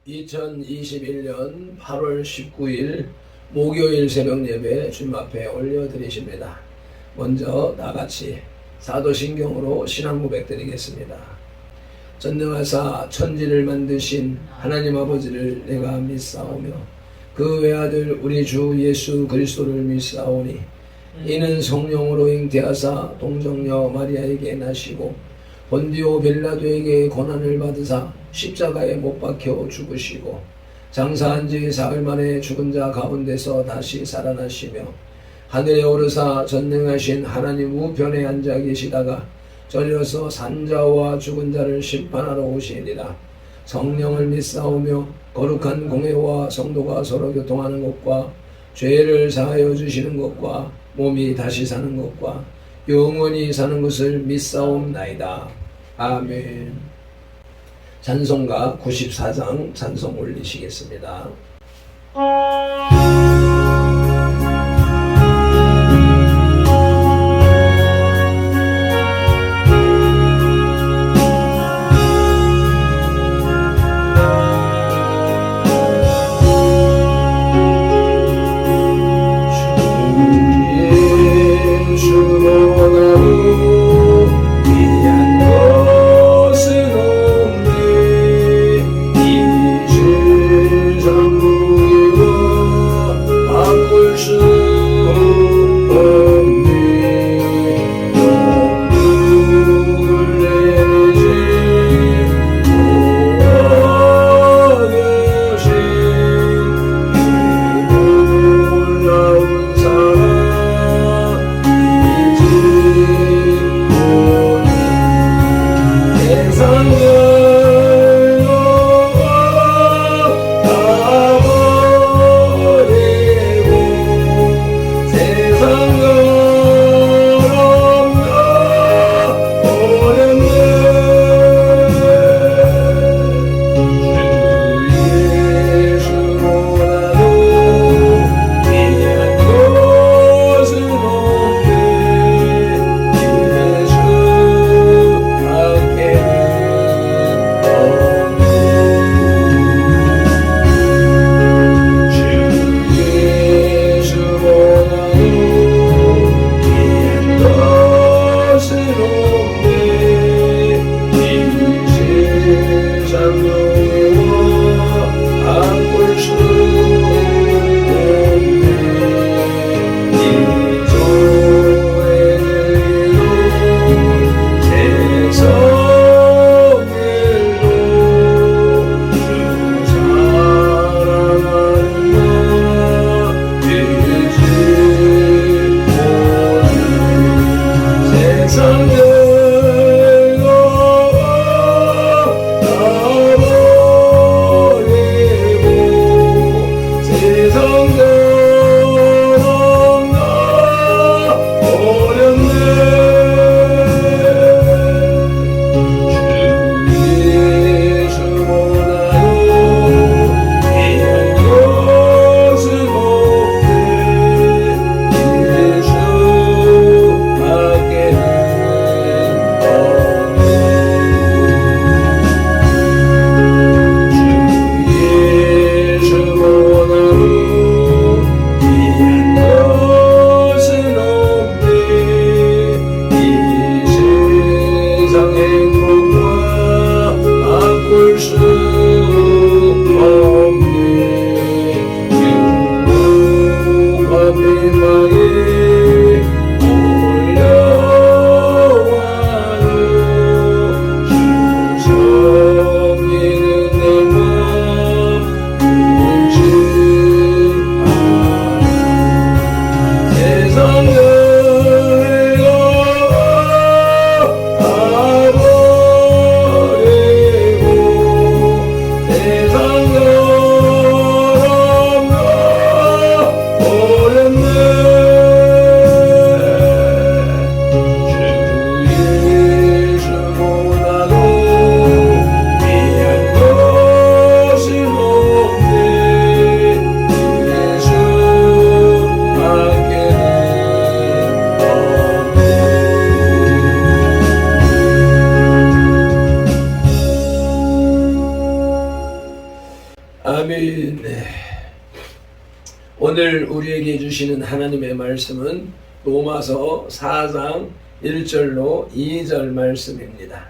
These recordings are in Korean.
2021년 8월 19일 목요일 새벽 예배 주님 앞에 올려드리십니다. 먼저 다같이 사도신경으로 신앙 고백 드리겠습니다. 전능하사 천지를 만드신 하나님 아버지를 내가 믿사오며 그 외아들 우리 주 예수 그리스도를 믿사오니 이는 성령으로 잉태하사 동정녀 마리아에게 나시고 본디오 빌라도에게 고난을 받으사 십자가에 못 박혀 죽으시고 장사한 지 사흘 만에 죽은 자 가운데서 다시 살아나시며 하늘에 오르사 전능하신 하나님 우편에 앉아 계시다가 저리로서 산자와 죽은 자를 심판하러 오시니라. 성령을 믿사오며 거룩한 공회와 성도가 서로 교통하는 것과 죄를 사하여 주시는 것과 몸이 다시 사는 것과 영원히 사는 것을 믿사옵나이다. 아멘. 찬송가 94장 찬송 올리시겠습니다. 아멘. 오늘 우리에게 주시는 하나님의 말씀은 로마서 4장 1절로 2절 말씀입니다.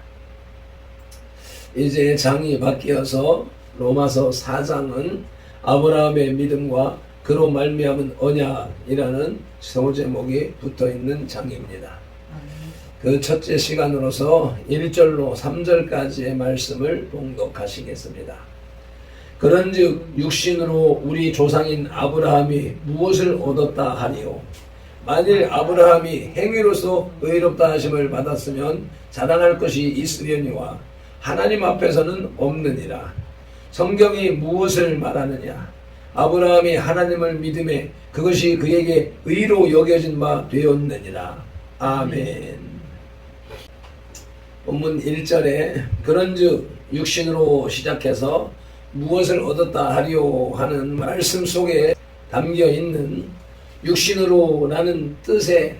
이제 장이 바뀌어서 로마서 4장은 아브라함의 믿음과 그로 말미암은 언약이라는 소제목이 붙어있는 장입니다. 그 첫째 시간으로서 1절로 3절까지의 말씀을 봉독하시겠습니다. 그런즉 육신으로 우리 조상인 아브라함이 무엇을 얻었다 하리요? 만일 아브라함이 행위로서 의롭다 하심을 받았으면 자랑할 것이 있으려니와 하나님 앞에서는 없느니라. 성경이 무엇을 말하느냐? 아브라함이 하나님을 믿음에 그것이 그에게 의로 여겨진 바 되었느니라. 아멘. 본문 1절에 그런즉 육신으로 시작해서 무엇을 얻었다 하리요 하는 말씀 속에 담겨있는 육신으로라는 뜻의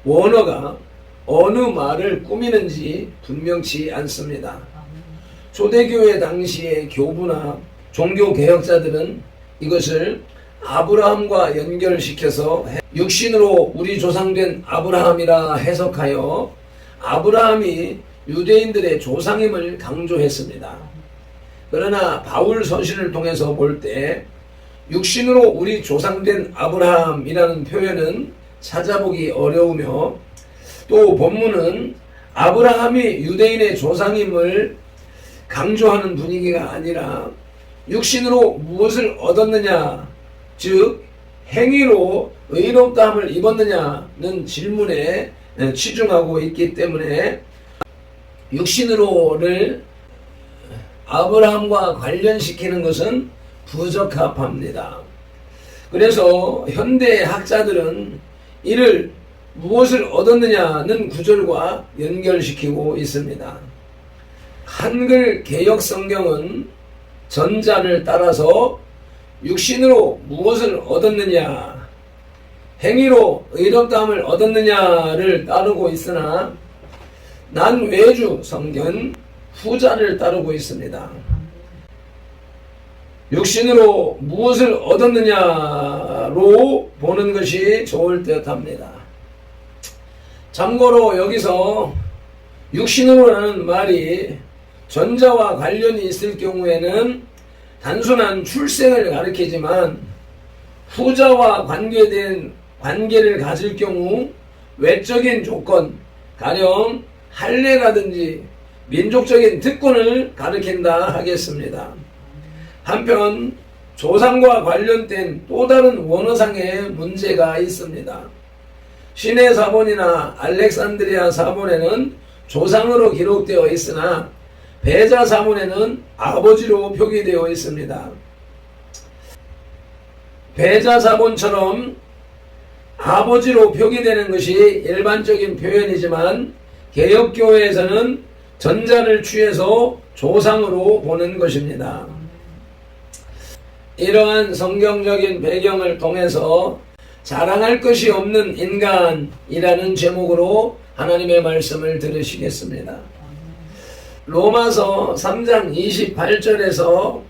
원어가 어느 말을 꾸미는지 분명치 않습니다. 초대교회 당시의 교부나 종교개혁자들은 이것을 아브라함과 연결시켜서 육신으로 우리 조상된 아브라함이라 해석하여 아브라함이 유대인들의 조상임을 강조했습니다. 그러나 바울 서신을 통해서 볼 때 육신으로 우리 조상된 아브라함이라는 표현은 찾아보기 어려우며 또 본문은 아브라함이 유대인의 조상임을 강조하는 분위기가 아니라 육신으로 무엇을 얻었느냐, 즉 행위로 의롭다함을 입었느냐는 질문에 치중하고 있기 때문에 육신으로를 아브라함과 관련시키는 것은 부적합합니다. 그래서 현대 학자들은 이를 무엇을 얻었느냐는 구절과 연결시키고 있습니다. 한글 개역 성경은 전자를 따라서 육신으로 무엇을 얻었느냐, 행위로 의롭다함을 얻었느냐를 따르고 있으나 난외주 성경은 후자를 따르고 있습니다. 육신으로 무엇을 얻었느냐로 보는 것이 좋을 듯 합니다. 참고로 여기서 육신으로라는 말이 전자와 관련이 있을 경우에는 단순한 출생을 가리키지만 후자와 관계된 관계를 가질 경우 외적인 조건, 가령 할례라든지 민족적인 특권을 가리킨다 하겠습니다. 한편 조상과 관련된 또 다른 원어상의 문제가 있습니다. 시내 사본이나 알렉산드리아 사본에는 조상으로 기록되어 있으나 배자 사본에는 아버지로 표기되어 있습니다. 배자 사본처럼 아버지로 표기되는 것이 일반적인 표현이지만 개역교회에서는 전자를 취해서 조상으로 보는 것입니다. 이러한 성경적인 배경을 통해서 자랑할 것이 없는 인간이라는 제목으로 하나님의 말씀을 들으시겠습니다. 로마서 3장 28절에서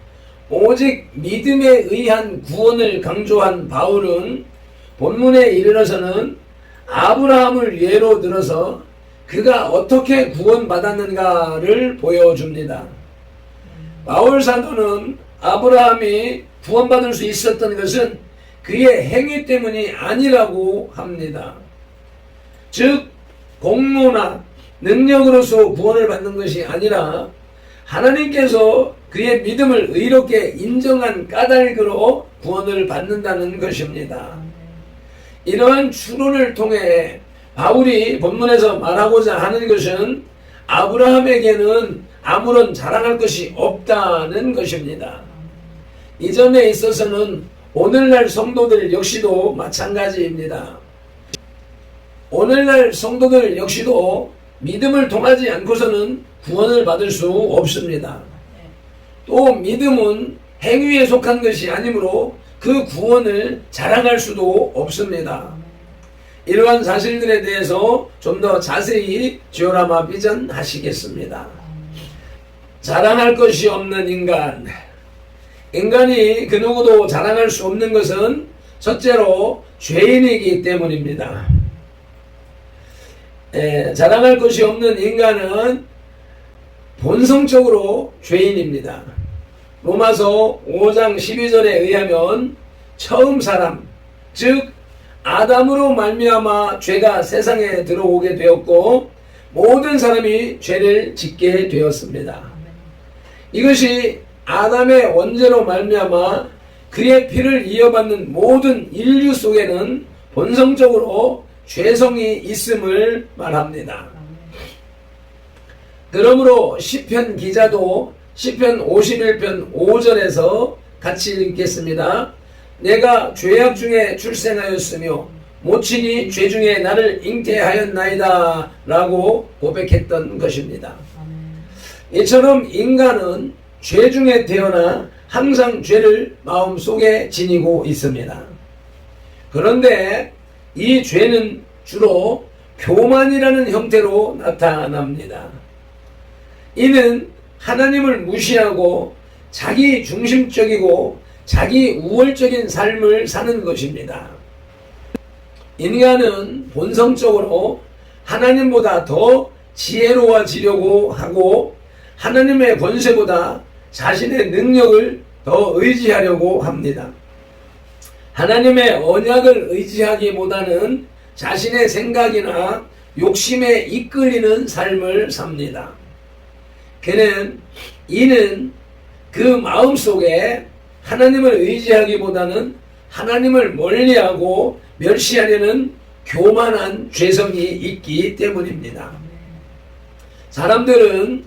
오직 믿음에 의한 구원을 강조한 바울은 본문에 이르러서는 아브라함을 예로 들어서 그가 어떻게 구원받았는가를 보여줍니다. 바울 사도는 아브라함이 구원받을 수 있었던 것은 그의 행위 때문이 아니라고 합니다. 즉 공로나 능력으로서 구원을 받는 것이 아니라 하나님께서 그의 믿음을 의롭게 인정한 까닭으로 구원을 받는다는 것입니다. 이러한 추론을 통해 바울이 본문에서 말하고자 하는 것은 아브라함에게는 아무런 자랑할 것이 없다는 것입니다. 이 점에 있어서는 오늘날 성도들 역시도 마찬가지입니다. 오늘날 성도들 역시도 믿음을 통하지 않고서는 구원을 받을 수 없습니다. 또 믿음은 행위에 속한 것이 아니므로 그 구원을 자랑할 수도 없습니다. 이러한 사실들에 대해서 좀 더 자세히 지오라마 비전하시겠습니다. 자랑할 것이 없는 인간, 인간이 그 누구도 자랑할 수 없는 것은 첫째로 죄인이기 때문입니다. 자랑할 것이 없는 인간은 본성적으로 죄인입니다. 로마서 5장 12절에 의하면 처음 사람, 즉 아담으로 말미암아 죄가 세상에 들어오게 되었고 모든 사람이 죄를 짓게 되었습니다. 이것이 아담의 원죄로 말미암아 그의 피를 이어받는 모든 인류 속에는 본성적으로 죄성이 있음을 말합니다. 그러므로 시편 기자도 시편 51편 5절에서 같이 읽겠습니다. 내가 죄악 중에 출생하였으며 모친이 죄 중에 나를 잉태하였나이다 라고 고백했던 것입니다. 이처럼 인간은 죄 중에 태어나 항상 죄를 마음속에 지니고 있습니다. 그런데 이 죄는 주로 교만이라는 형태로 나타납니다. 이는 하나님을 무시하고 자기 중심적이고 자기 우월적인 삶을 사는 것입니다. 인간은 본성적으로 하나님보다 더 지혜로워지려고 하고 하나님의 권세보다 자신의 능력을 더 의지하려고 합니다. 하나님의 언약을 의지하기보다는 자신의 생각이나 욕심에 이끌리는 삶을 삽니다. 이는 그 마음속에 하나님을 의지하기보다는 하나님을 멀리하고 멸시하려는 교만한 죄성이 있기 때문입니다. 사람들은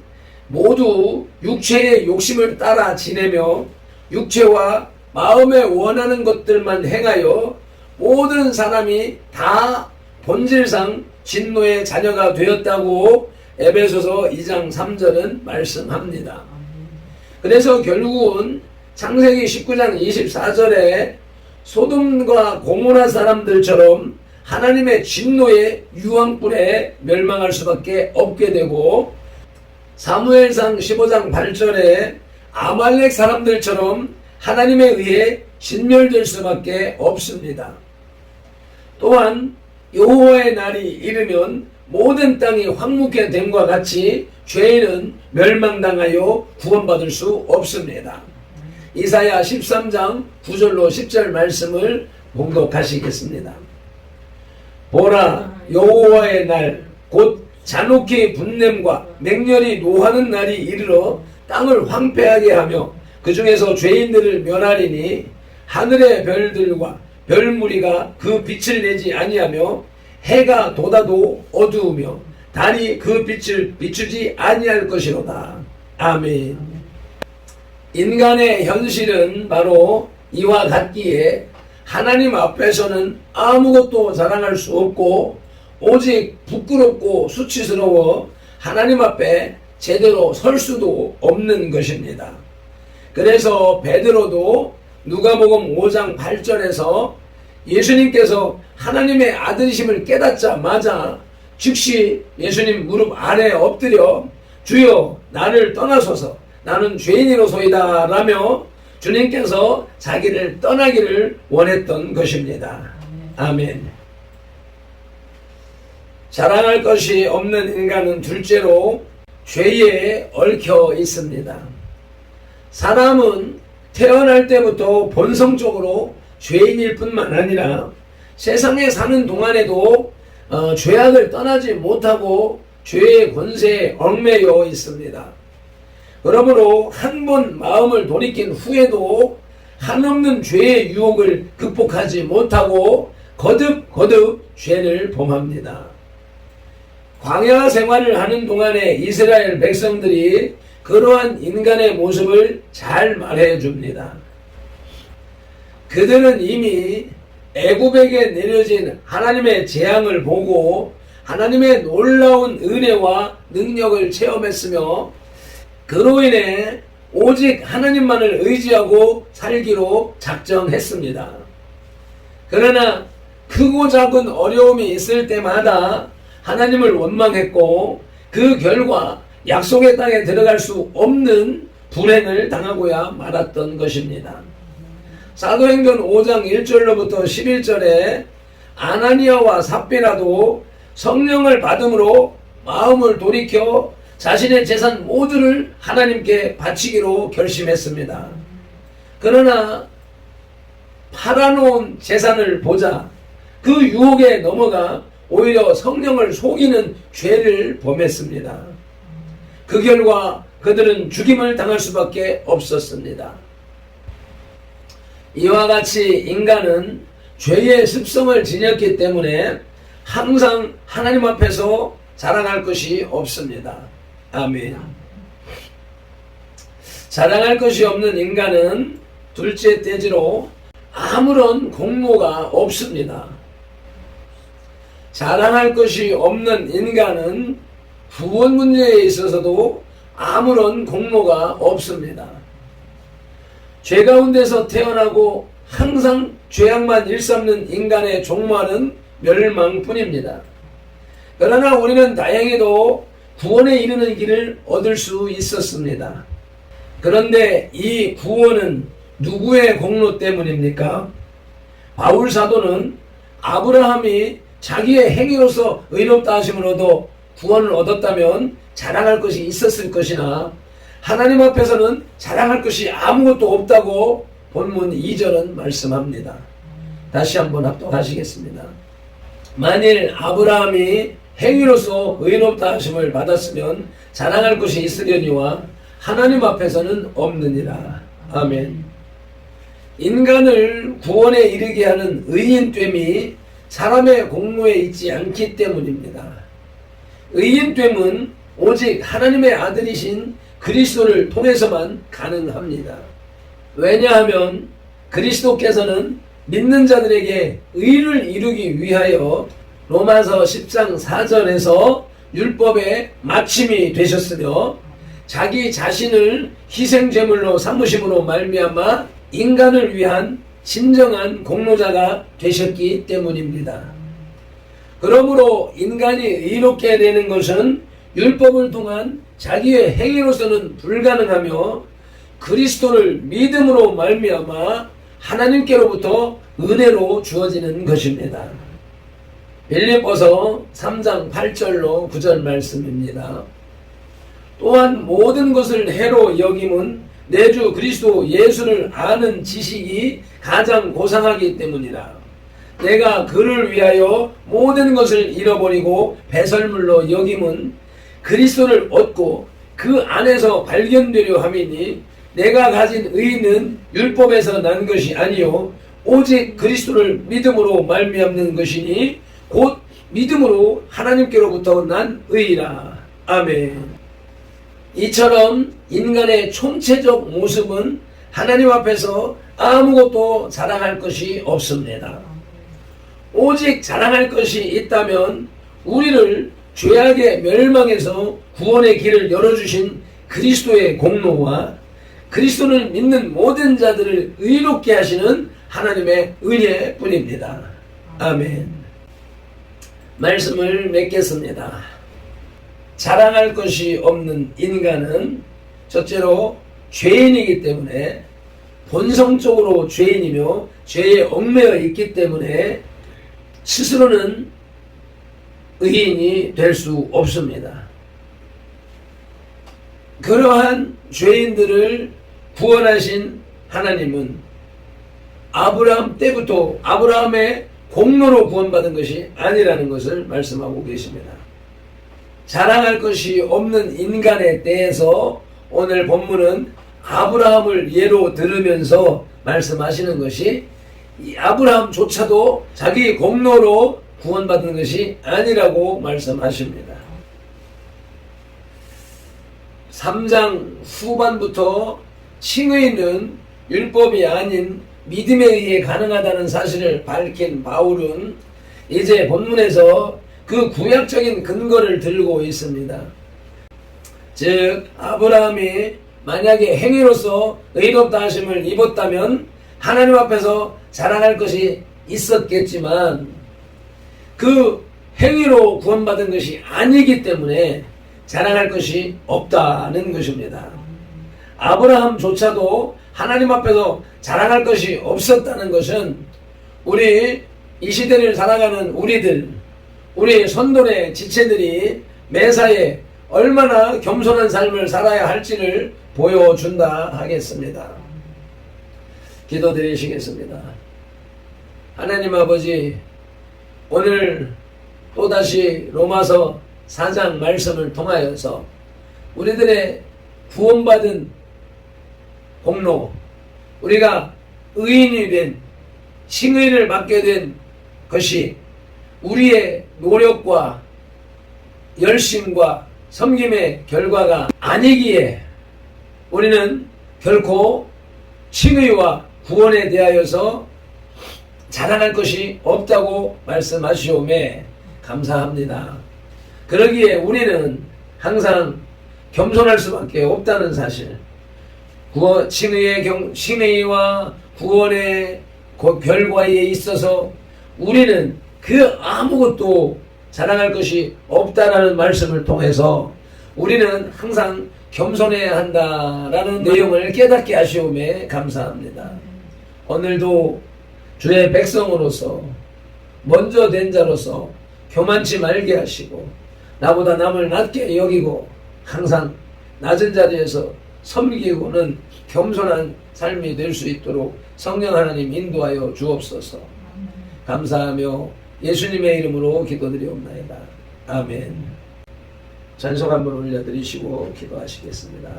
모두 육체의 욕심을 따라 지내며 육체와 마음에 원하는 것들만 행하여 모든 사람이 다 본질상 진노의 자녀가 되었다고 에베소서 2장 3절은 말씀합니다. 그래서 결국은 창세기 19장 24절에 소돔과 고모라 사람들처럼 하나님의 진노의 유황불에 멸망할 수밖에 없게 되고 사무엘상 15장 8절에 아말렉 사람들처럼 하나님에 의해 진멸될 수밖에 없습니다. 또한 여호와의 날이 이르면 모든 땅이 황무케 됨과 같이 죄인은 멸망당하여 구원받을 수 없습니다. 이사야 13장 9절로 10절 말씀을 봉독하시겠습니다. 보라, 여호와의 날 곧 잔혹히 분냄과 맹렬히 노하는 날이 이르러 땅을 황폐하게 하며 그 중에서 죄인들을 멸하리니 하늘의 별들과 별무리가 그 빛을 내지 아니하며 해가 돋아도 어두우며 달이 그 빛을 비추지 아니할 것이로다. 아멘. 인간의 현실은 바로 이와 같기에 하나님 앞에서는 아무것도 자랑할 수 없고 오직 부끄럽고 수치스러워 하나님 앞에 제대로 설 수도 없는 것입니다. 그래서 베드로도 누가복음 5장 8절에서 예수님께서 하나님의 아들이심을 깨닫자마자 즉시 예수님 무릎 아래 엎드려 주여 나를 떠나소서 나는 죄인이로소이다 라며 주님께서 자기를 떠나기를 원했던 것입니다. 아멘. 자랑할 것이 없는 인간은 둘째로 죄에 얽혀 있습니다. 사람은 태어날 때부터 본성적으로 죄인일 뿐만 아니라 세상에 사는 동안에도 죄악을 떠나지 못하고 죄의 권세에 얽매여 있습니다. 그러므로 한 번 마음을 돌이킨 후에도 한없는 죄의 유혹을 극복하지 못하고 거듭 죄를 범합니다. 광야 생활을 하는 동안에 이스라엘 백성들이 그러한 인간의 모습을 잘 말해 줍니다. 그들은 이미 애굽에게 내려진 하나님의 재앙을 보고 하나님의 놀라운 은혜와 능력을 체험했으며 그로 인해 오직 하나님만을 의지하고 살기로 작정했습니다. 그러나 크고 작은 어려움이 있을 때마다 하나님을 원망했고 그 결과 약속의 땅에 들어갈 수 없는 불행을 당하고야 말았던 것입니다. 사도행전 5장 1절로부터 11절에 아나니아와 삽비라도 성령을 받음으로 마음을 돌이켜 자신의 재산 모두를 하나님께 바치기로 결심했습니다. 그러나 팔아놓은 재산을 보자 그 유혹에 넘어가 오히려 성령을 속이는 죄를 범했습니다. 그 결과 그들은 죽임을 당할 수밖에 없었습니다. 이와 같이 인간은 죄의 습성을 지녔기 때문에 항상 하나님 앞에서 자랑할 것이 없습니다. 아멘. 자랑할 것이 없는 인간은 둘째 떼지로 아무런 공로가 없습니다. 자랑할 것이 없는 인간은 구원 문제에 있어서도 아무런 공로가 없습니다. 죄 가운데서 태어나고 항상 죄악만 일삼는 인간의 종말은 멸망뿐입니다. 그러나 우리는 다행히도 구원에 이르는 길을 얻을 수 있었습니다. 그런데 이 구원은 누구의 공로 때문입니까? 바울 사도는 아브라함이 자기의 행위로서 의롭다 하심을 얻어 구원을 얻었다면 자랑할 것이 있었을 것이나 하나님 앞에서는 자랑할 것이 아무것도 없다고 본문 2절은 말씀합니다. 다시 한번 합독하시겠습니다. 만일 아브라함이 행위로서 의롭다 하심을 받았으면 자랑할 것이 있으려니와 하나님 앞에서는 없느니라. 아멘. 인간을 구원에 이르게 하는 의인됨이 사람의 공로에 있지 않기 때문입니다. 의인됨은 오직 하나님의 아들이신 그리스도를 통해서만 가능합니다. 왜냐하면 그리스도께서는 믿는 자들에게 의를 이루기 위하여 로마서 10장 4절에서 율법의 마침이 되셨으며 자기 자신을 희생제물로 삼으심으로 말미암아 인간을 위한 진정한 공로자가 되셨기 때문입니다. 그러므로 인간이 의롭게 되는 것은 율법을 통한 자기의 행위로서는 불가능하며 그리스도를 믿음으로 말미암아 하나님께로부터 은혜로 주어지는 것입니다. 빌립보서 3장 8절로 9절 말씀입니다. 또한 모든 것을 해로 여김은 내 주 그리스도 예수를 아는 지식이 가장 고상하기 때문이라. 내가 그를 위하여 모든 것을 잃어버리고 배설물로 여김은 그리스도를 얻고 그 안에서 발견되려 함이니 내가 가진 의는 율법에서 난 것이 아니요 오직 그리스도를 믿음으로 말미암는 것이니 곧 믿음으로 하나님께로부터 난 의라. 아멘. 이처럼 인간의 총체적 모습은 하나님 앞에서 아무것도 자랑할 것이 없습니다. 오직 자랑할 것이 있다면 우리를 죄악의 멸망에서 구원의 길을 열어주신 그리스도의 공로와 그리스도를 믿는 모든 자들을 의롭게 하시는 하나님의 은혜뿐입니다. 아멘. 말씀을 맺겠습니다. 자랑할 것이 없는 인간은 첫째로 죄인이기 때문에 본성적으로 죄인이며 죄에 얽매여 있기 때문에 스스로는 의인이 될 수 없습니다. 그러한 죄인들을 구원하신 하나님은 아브라함 때부터 아브라함의 공로로 구원받은 것이 아니라는 것을 말씀하고 계십니다. 자랑할 것이 없는 인간에 대해서 오늘 본문은 아브라함을 예로 들으면서 말씀하시는 것이 이 아브라함조차도 자기 공로로 구원받은 것이 아니라고 말씀하십니다. 3장 후반부터 칭의는 율법이 아닌 믿음에 의해 가능하다는 사실을 밝힌 바울은 이제 본문에서 그 구약적인 근거를 들고 있습니다. 즉 아브라함이 만약에 행위로서 의롭다 하심을 입었다면 하나님 앞에서 자랑할 것이 있었겠지만 그 행위로 구원받은 것이 아니기 때문에 자랑할 것이 없다는 것입니다. 아브라함조차도 하나님 앞에서 자랑할 것이 없었다는 것은 우리 이 시대를 살아가는 우리 선돌의 지체들이 매사에 얼마나 겸손한 삶을 살아야 할지를 보여준다 하겠습니다. 기도드리시겠습니다. 하나님 아버지, 오늘 또다시 로마서 4장 말씀을 통하여서 우리들의 구원받은 공로, 우리가 의인이 된 칭의를 받게 된 것이 우리의 노력과 열심과 섬김의 결과가 아니기에 우리는 결코 칭의와 구원에 대하여서 자랑할 것이 없다고 말씀하시오매 감사합니다. 그러기에 우리는 항상 겸손할 수밖에 없다는 사실, 칭의와 구원의 결과에 있어서 우리는 그 아무것도 자랑할 것이 없다라는 말씀을 통해서 우리는 항상 겸손해야 한다라는 내용을 깨닫게 하시오매 감사합니다. 오늘도 주의 백성으로서 먼저 된 자로서 교만치 말게 하시고 나보다 남을 낮게 여기고 항상 낮은 자리에서 섬기고는 겸손한 삶이 될 수 있도록 성령 하나님 인도하여 주옵소서. 감사하며 예수님의 이름으로 기도드리옵나이다. 아멘. 찬송 한번 올려드리시고 기도하시겠습니다.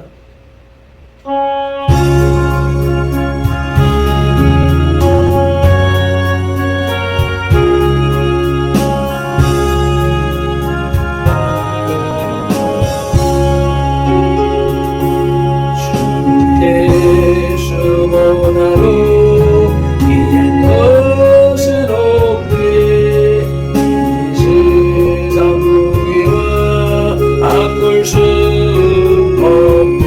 주보다도 귀한 것은 없네. 이 세상 무기와 바꿀 수 없네.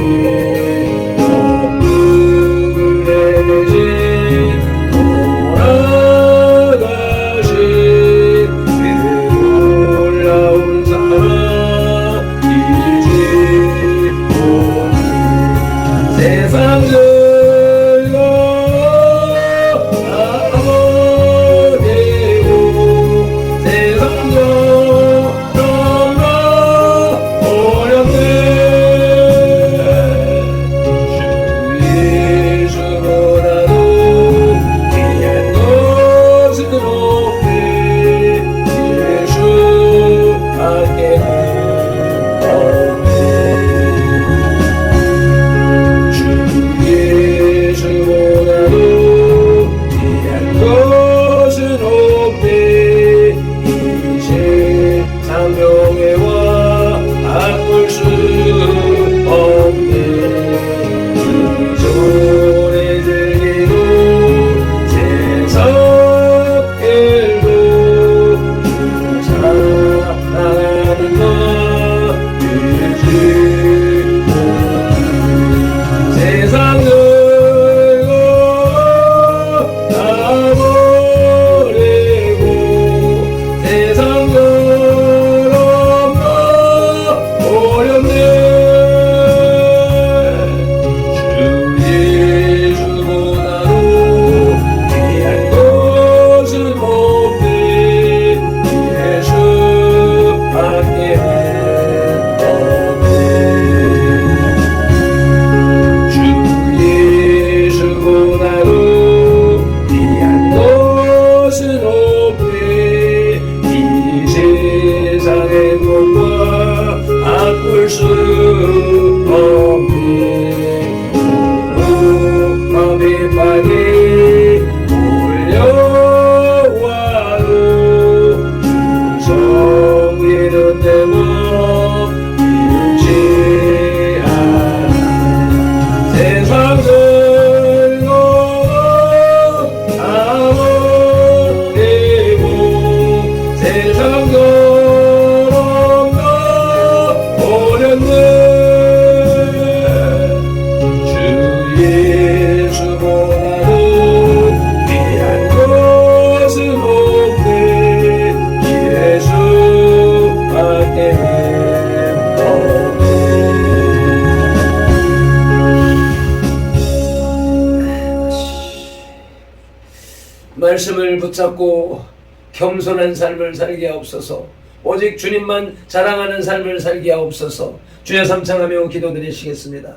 말씀을 붙잡고 겸손한 삶을 살게 하옵소서. 오직 주님만 자랑하는 삶을 살게 하옵소서. 주여 삼창하며 기도드리시겠습니다.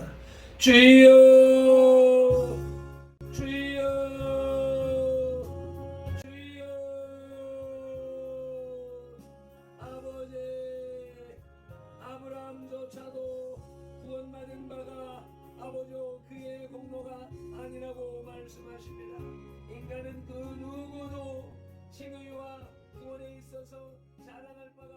주여 주여 주여. 아버지, 아브라함조차도 구원받은 바가 아버지 그의 공로가 아니라고 말씀하십니다. 인간은 그 누구도 칭의와 구원에 있어서 자랑할 바가